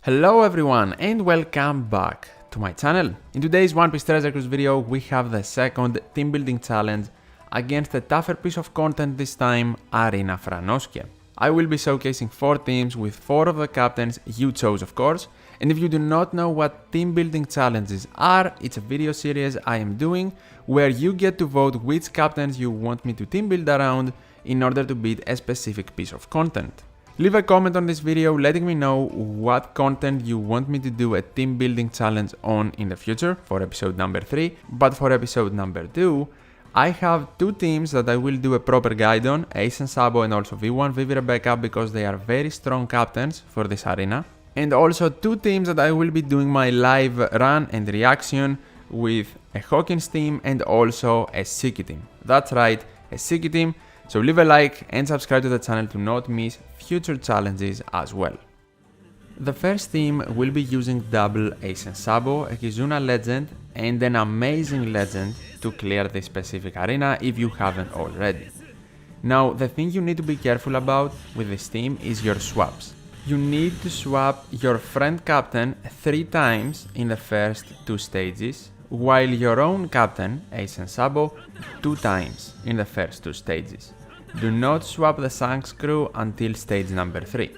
Hello everyone and welcome back to my channel. In today's One Piece Treasure Cruise video we have the second team building challenge against a tougher piece of content this time, Arena Franosuke. I will be showcasing 4 teams with 4 of the captains you chose of course, and if you do not know what team building challenges are, it's a video series I am doing where you get to vote which captains you want me to team build around in order to beat a specific piece of content. Leave a comment on this video letting me know what content you want me to do a team building challenge on in the future for episode number 3, but for episode number 2, I have 2 teams that I will do a proper guide on, Ace and Sabo and also V1 Vivi Rebecca, because they are very strong captains for this arena. And also 2 teams that I will be doing my live run and reaction with a Hawkins Team and also a Shiki Team. That's right, a Shiki Team. So leave a like and subscribe to the channel to not miss future challenges as well. The first team will be using double Ace and Sabo, a Kizuna legend and an amazing legend to clear this specific arena if you haven't already. Now the thing you need to be careful about with this team is your swaps. You need to swap your friend captain 3 times in the first 2 stages, while your own captain, Ace and Sabo, 2 times in the first 2 stages. Do not swap the Shanks crew until stage number 3.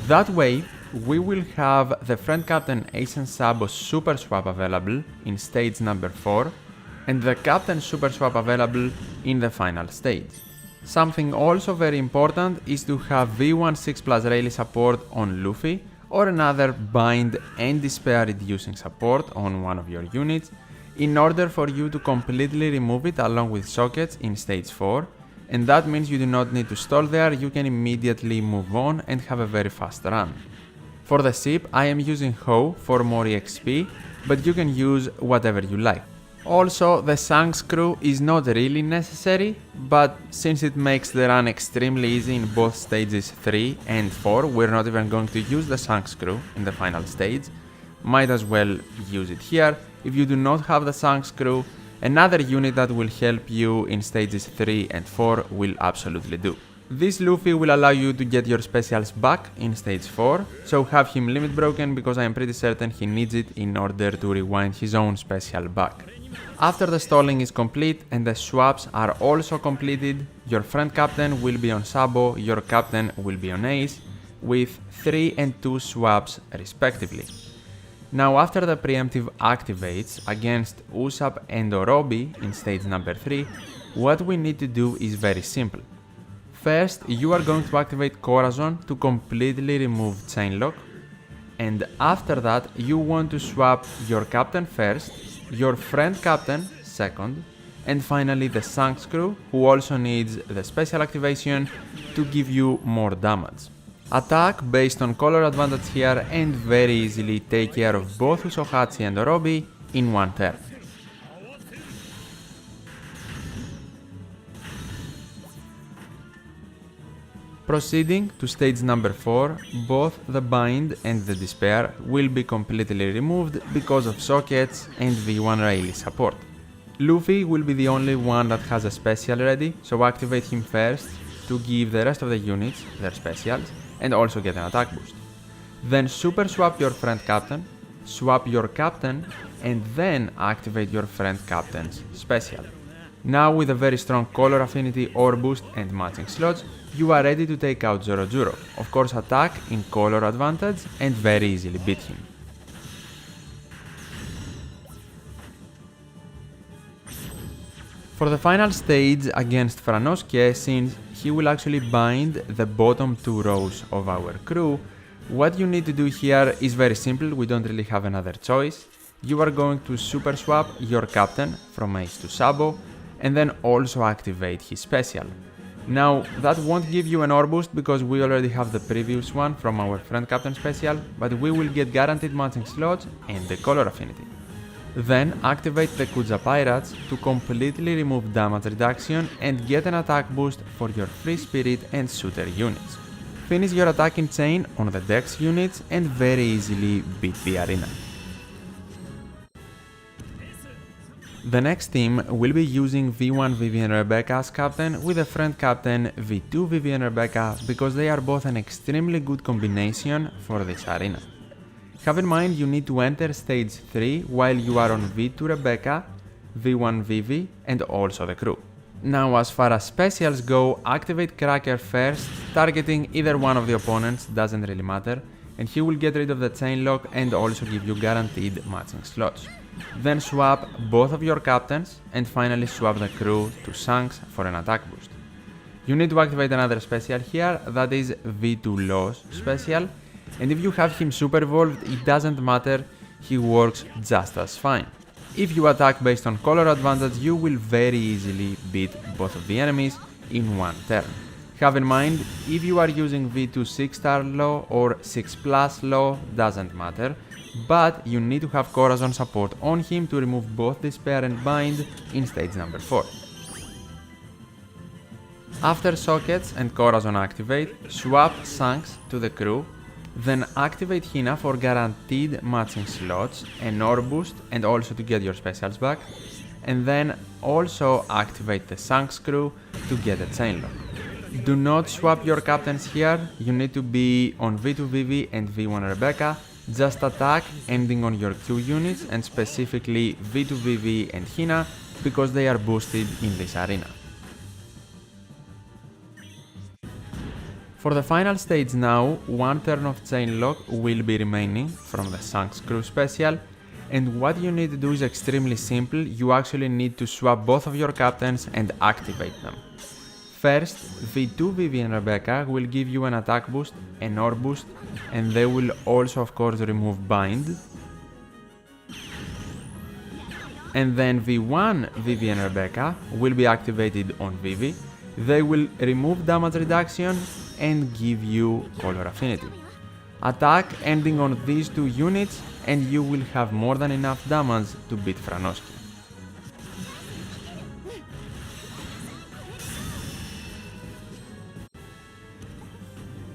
That way, we will have the friend captain Ace and Sabo super swap available in stage number 4 and the captain super swap available in the final stage. Something also very important is to have V1 6+ Rayleigh support on Luffy or another bind and despair reducing support on one of your units in order for you to completely remove it along with sockets in stage 4, and that means you do not need to stall there, you can immediately move on and have a very fast run. For the ship I am using Ho for more EXP, but you can use whatever you like. Also the Shanks crew is not really necessary, but since it makes the run extremely easy in both stages 3 and 4, we're not even going to use the Shanks crew in the final stage. Might as well use it here. If you do not have the Shanks crew, another unit that will help you in stages 3 and 4 will absolutely do. This Luffy will allow you to get your specials back in stage 4, so have him limit broken because I am pretty certain he needs it in order to rewind his own special back. After the stalling is complete and the swaps are also completed, your friend captain will be on Sabo, your captain will be on Ace, with 3 and 2 swaps respectively. Now after the preemptive activates against Usopp and Orobi in stage number 3, what we need to do is very simple. First, you are going to activate Corazon to completely remove Chainlock, and after that you want to swap your captain first, your friend captain second, and finally the Shanks crew, who also needs the special activation to give you more damage. Attack based on color advantage here and very easily take care of both Usohachi and Orobi in one turn. Proceeding to stage number 4, both the bind and the despair will be completely removed because of sockets and V1 Rayleigh support. Luffy will be the only one that has a special ready, so activate him first to give the rest of the units their specials and also get an attack boost. Then super swap your friend captain, swap your captain, and then activate your friend captain's special. Now with a very strong color affinity or boost and matching slots, you are ready to take out Zoro. Of course attack in color advantage and very easily beat him. For the final stage against Franosuke, since he will actually bind the bottom 2 rows of our crew, what you need to do here is very simple, we don't really have another choice. You are going to super swap your captain from Ace to Sabo and then also activate his special. Now that won't give you an ore boost because we already have the previous one from our friend captain special, but we will get guaranteed matching slots and the color affinity. Then activate the Kuja Pirates to completely remove damage reduction and get an attack boost for your free spirit and shooter units. Finish your attacking chain on the Dex units and very easily beat the arena. The next team will be using V1 Vivi and Rebecca as captain with a friend captain V2 Vivi and Rebecca because they are both an extremely good combination for this arena. Have in mind you need to enter stage 3 while you are on V2 Rebecca, V1 Vivi and also the crew. Now as far as specials go, activate Cracker first, targeting either one of the opponents, doesn't really matter, and he will get rid of the chain lock and also give you guaranteed matching slots. Then swap both of your captains and finally swap the crew to Shanks for an attack boost. You need to activate another special here, that is V2 Loss special, and if you have him super evolved, it doesn't matter, he works just as fine. If you attack based on color advantage, you will very easily beat both of the enemies in one turn. Have in mind, if you are using V2 6-star low or 6+ low, doesn't matter, but you need to have Corazon support on him to remove both Despair and Bind in stage number 4. After Sockets and Corazon activate, swap Shanks to the crew, then activate Hina for guaranteed matching slots, an Orb boost and also to get your specials back, and then also activate the Shanks crew to get a chain lock. Do not swap your captains here, you need to be on V2 Vivi and V1 Rebecca, just attack ending on your Q units and specifically V2 Vivi and Hina because they are boosted in this arena. For the final stage now, one turn of chain lock will be remaining from the Shanks crew special, and what you need to do is extremely simple, you actually need to swap both of your captains and activate them. First, V2 Vivi and Rebecca will give you an attack boost, an Orb boost, and they will also of course remove Bind. And then V1 Vivi and Rebecca will be activated on Vivi. They will remove damage reduction and give you color affinity. Attack ending on these two units and you will have more than enough damage to beat Franosuke.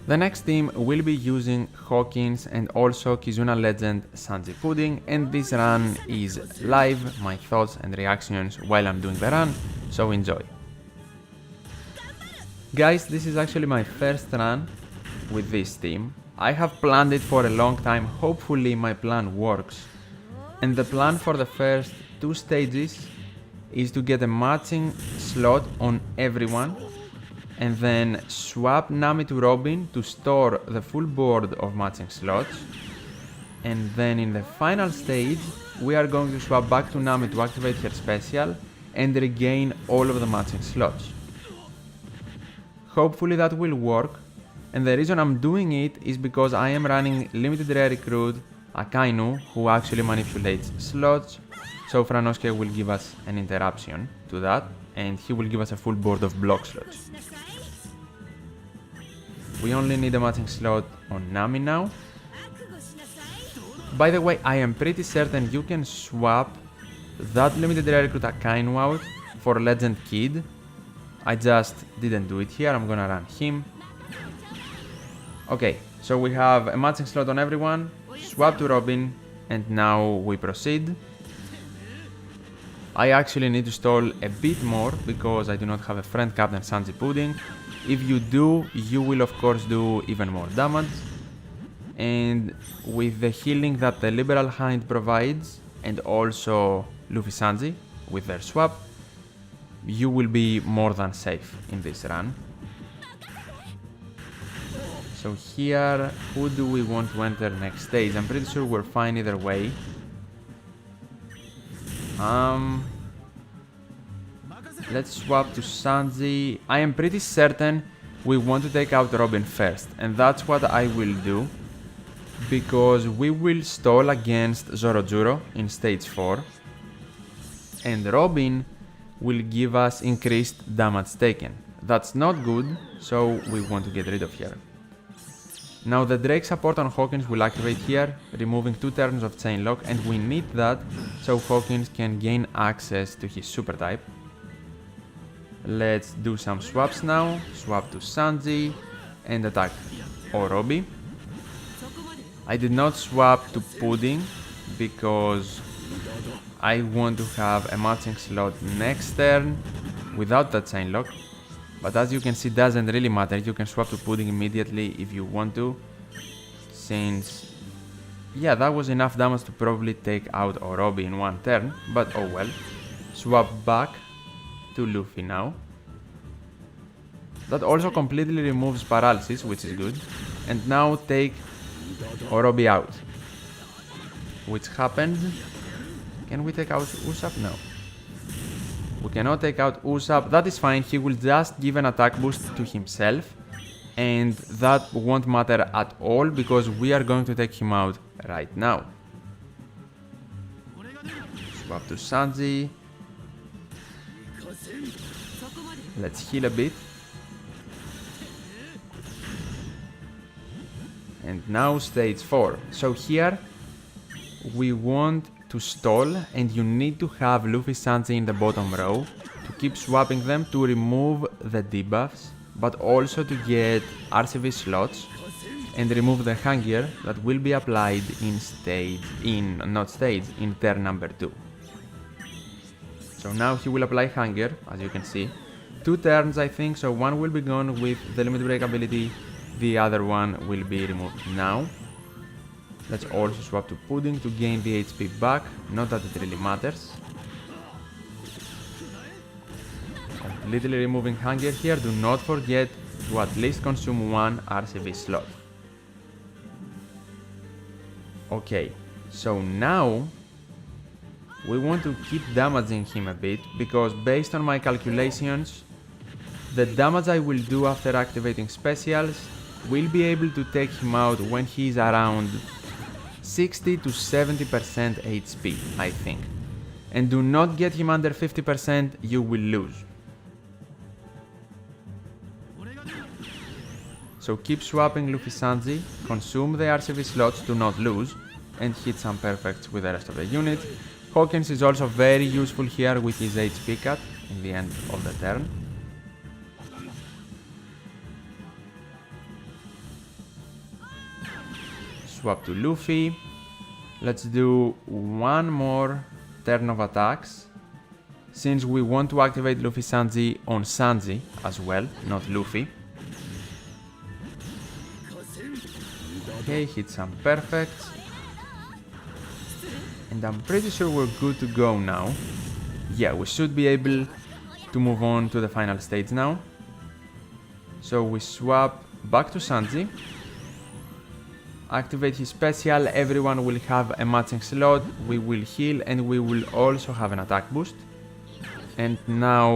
The next team will be using Hawkins and also Kizuna legend Sanji Pudding, and this run is live, my thoughts and reactions while I'm doing the run, so enjoy. Guys, this is actually my first run with this team. I have planned it for a long time, hopefully my plan works. And the plan for the first two stages is to get a matching slot on everyone and then swap Nami to Robin to store the full board of matching slots. And then in the final stage, we are going to swap back to Nami to activate her special and regain all of the matching slots. Hopefully that will work, and the reason I'm doing it is because I am running limited rare recruit Akainu, who actually manipulates slots, so Franosuke will give us an interruption to that, and he will give us a full board of block slots. We only need a matching slot on Nami now. By the way, I am pretty certain you can swap that limited rare recruit Akainu out for Legend Kid. I just didn't do it here, I'm gonna run him. Okay, so we have a matching slot on everyone, swap to Robin, and now we proceed. I actually need to stall a bit more because I do not have a friend captain Sanji Pudding. If you do, you will of course do even more damage. And with the healing that the Liberal Hind provides, and also Luffy Sanji with their swap, you will be more than safe in this run. So here, who do we want to enter next stage? I'm pretty sure we're fine either way. Let's swap to Sanji. I am pretty certain we want to take out Robin first, and that's what I will do, because we will stall against Zorojuro in stage 4, and Robin will give us increased damage taken. That's not good, so we want to get rid of her. Now the Drake support on Hawkins will activate here, removing 2 turns of chain lock, and we need that so Hawkins can gain access to his super type. Let's do some swaps now, swap to Sanji and attack Orobi. I did not swap to Pudding because I want to have a matching slot next turn without that chain lock, but as you can see, doesn't really matter. You can swap to Pudding immediately if you want to, since yeah, that was enough damage to probably take out Orobi in one turn, but oh well. Swap back to Luffy now. That also completely removes paralysis, which is good. And now take Orobi out. Which happened. Can we take out Usopp? No. We cannot take out Usopp. That is fine. He will just give an attack boost to himself. And that won't matter at all because we are going to take him out right now. Swap to Sanji. Let's heal a bit. And now stage 4. So here we want to stall and you need to have Luffy Sanji in the bottom row to keep swapping them to remove the debuffs, but also to get RCV slots and remove the hunger that will be applied in turn number 2. So now he will apply hunger, as you can see. 2 turns I think, so one will be gone with the limit break ability, the other one will be removed now. Let's also swap to Pudding to gain the HP back, not that it really matters. Completely removing hunger here, do not forget to at least consume 1 RCV slot. Okay, so now we want to keep damaging him a bit, because based on my calculations, the damage I will do after activating specials will be able to take him out when he is around 60 to 70% HP, I think. And do not get him under 50%, you will lose. So keep swapping Luffy Sanji, consume the RCV slots to not lose, and hit some perfects with the rest of the unit. Hawkins is also very useful here with his HP cut in the end of the turn. Swap to Luffy. Let's do one more turn of attacks, since we want to activate Luffy Sanji on Sanji as well, not Luffy. Okay, hit some perfects. And I'm pretty sure we're good to go now. Yeah, we should be able to move on to the final stage now. So we swap back to Sanji. Activate his special, everyone will have a matching slot, we will heal and we will also have an attack boost. And now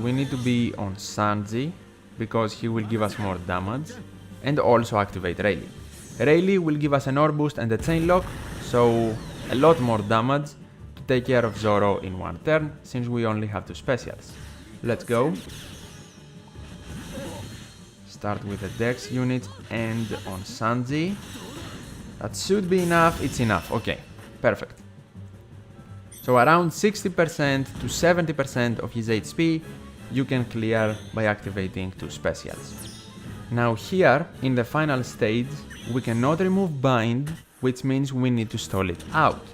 we need to be on Sanji, because he will give us more damage, and also activate Rayleigh. Rayleigh will give us an ore boost and a chain lock, so a lot more damage to take care of Zoro in one turn, since we only have 2 specials. Let's go. Start with the Dex unit and on Sanji. That should be enough, it's enough, okay, perfect. So around 60% to 70% of his HP you can clear by activating 2 specials. Now here, in the final stage, we cannot remove Bind, which means we need to stall it out.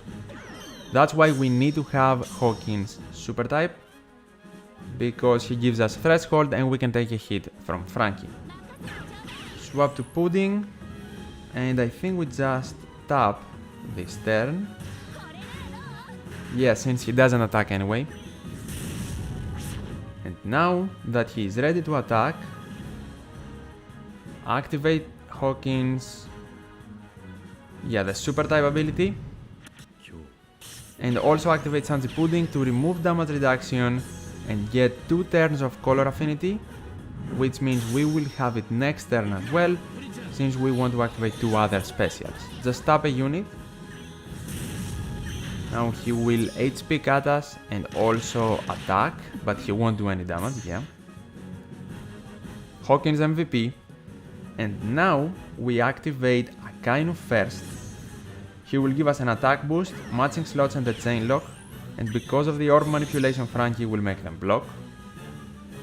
That's why we need to have Hawkins super type, because he gives us threshold and we can take a hit from Franky. Swap to Pudding, and I think we just tap this turn. Yeah, since he doesn't attack anyway. And now that he is ready to attack, activate Hawkins, yeah, the super type ability, and also activate Sanji Pudding to remove damage reduction and get 2 turns of color affinity, which means we will have it next turn as well, since we want to activate 2 other specials. Just tap a unit. Now he will HP cut us and also attack, but he won't do any damage, yeah. Hawkins MVP. And now we activate Akainu first. He will give us an attack boost, matching slots and a chain lock, and because of the orb manipulation, Franky will make them block.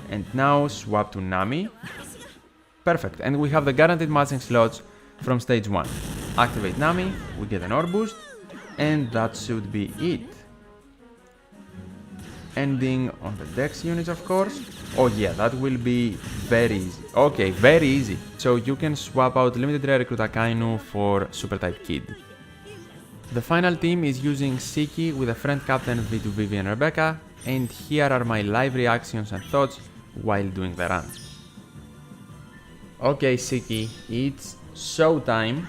And now swap to Nami. Perfect, and we have the guaranteed matching slots from stage 1. Activate Nami, we get an orb boost, and that should be it. Ending on the Dex units, of course. Oh yeah, that will be very easy. Okay, very easy. So you can swap out limited rare recruit Akainu for super type Kid. The final team is using Shiki with a friend captain Vivi and Rebecca, and here are my live reactions and thoughts while doing the run. Okay Shiki, it's showtime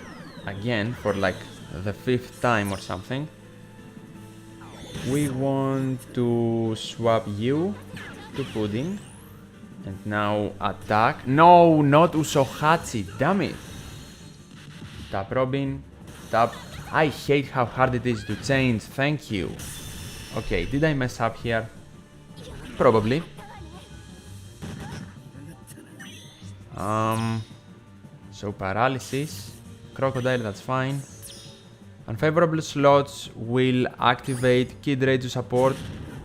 again for like the 5th time or something. We want to swap you to Pudding, and now attack. No, not Usohachi, damn it. Tap Robin, tap. I hate how hard it is to change, thank you. Okay, did I mess up here? Probably. So paralysis, crocodile, that's fine. Unfavorable slots will activate Kid Rage to support,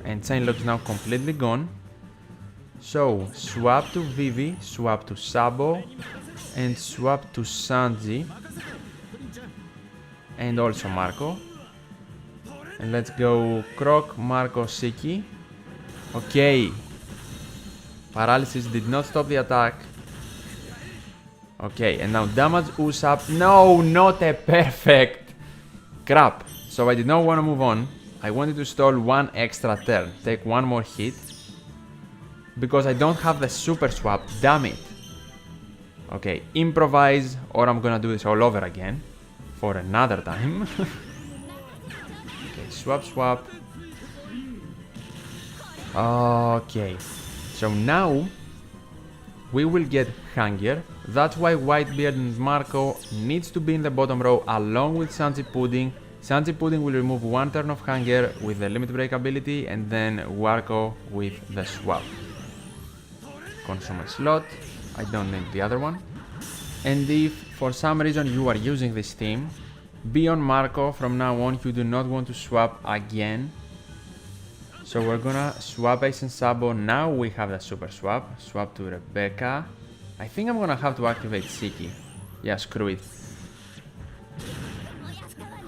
and Chainlock is now completely gone. So swap to Vivi, swap to Sabo, and swap to Sanji. And also Marco. And let's go Croc, Marco, Shiki. Okay. Paralysis did not stop the attack. Okay, and now damage Usopp. No, not a perfect. Crap. So I did not want to move on. I wanted to stall one extra turn. Take one more hit. Because I don't have the super swap. Damn it. Okay, improvise or I'm gonna do this all over again. For another time. Okay, swap. Okay, so now we will get Hunger. That's why Whitebeard and Marco needs to be in the bottom row along with Sanji Pudding. Sanji Pudding will remove one turn of Hunger with the limit break ability, and then Warco with the swap. Consume a slot. I don't need the other one. And if for some reason you are using this team, be on Marco from now on. You do not want to swap again. So we're gonna swap Ace and Sabo. Now we have the super swap. Swap to Rebecca. I think I'm gonna have to activate Shiki. Yeah, screw it.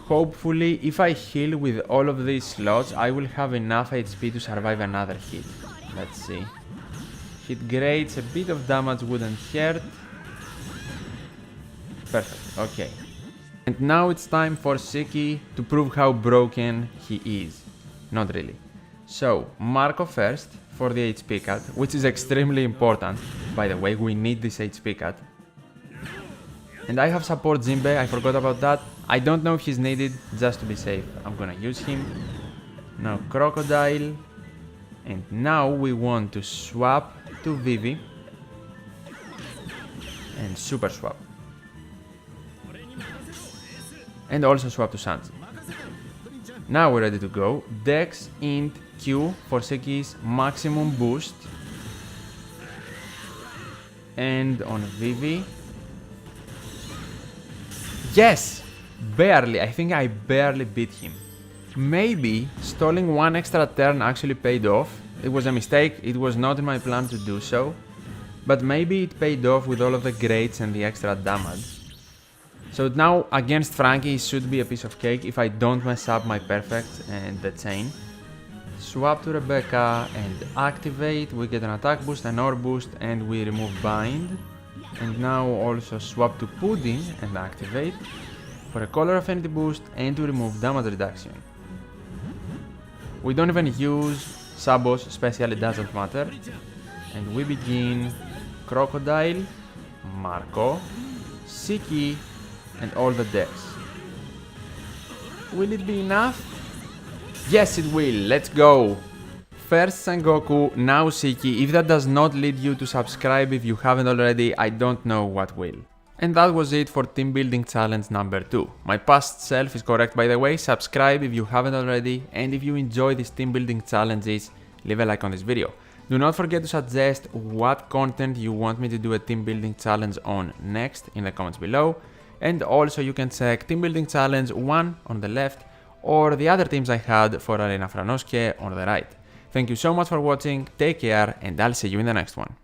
Hopefully, if I heal with all of these slots, I will have enough HP to survive another hit. Let's see. Hit grades, a bit of damage wouldn't hurt. Perfect, okay. And now it's time for Shiki to prove how broken he is. Not really. So, Marco first for the HP cut, which is extremely important. By the way, we need this HP cut. And I have support Jinbe, I forgot about that. I don't know if he's needed, just to be safe. I'm gonna use him. Now Crocodile. And now we want to swap to Vivi. And super swap. And also swap to Sanji. Now we're ready to go. Dex, Int, Q for Shiki's maximum boost. And on Vivi. Yes! Barely. I think I barely beat him. Maybe stalling one extra turn actually paid off. It was a mistake. It was not in my plan to do so. But maybe it paid off with all of the grades and the extra damage. So now against Franky it should be a piece of cake if I don't mess up my perfect and the chain. Swap to Rebecca and activate. We get an attack boost, an ore boost, and we remove bind. And now also swap to Pudding and activate for a color affinity boost and to remove damage reduction. We don't even use Sabo's special, it doesn't matter. And we begin Crocodile, Marco, Shiki, and all the decks. Will it be enough? Yes, it will. Let's go. First Sengoku, now Shiki. If that does not lead you to subscribe if you haven't already, I don't know what will. And that was it for team building challenge number 2. My past self is correct, by the way. Subscribe if you haven't already, and if you enjoy these team building challenges, leave a like on this video. Do not forget to suggest what content you want me to do a team building challenge on next in the comments below. And also you can check Team Building Challenge 1 on the left or the other teams I had for Arena Franky on the right. Thank you so much for watching, take care, and I'll see you in the next one.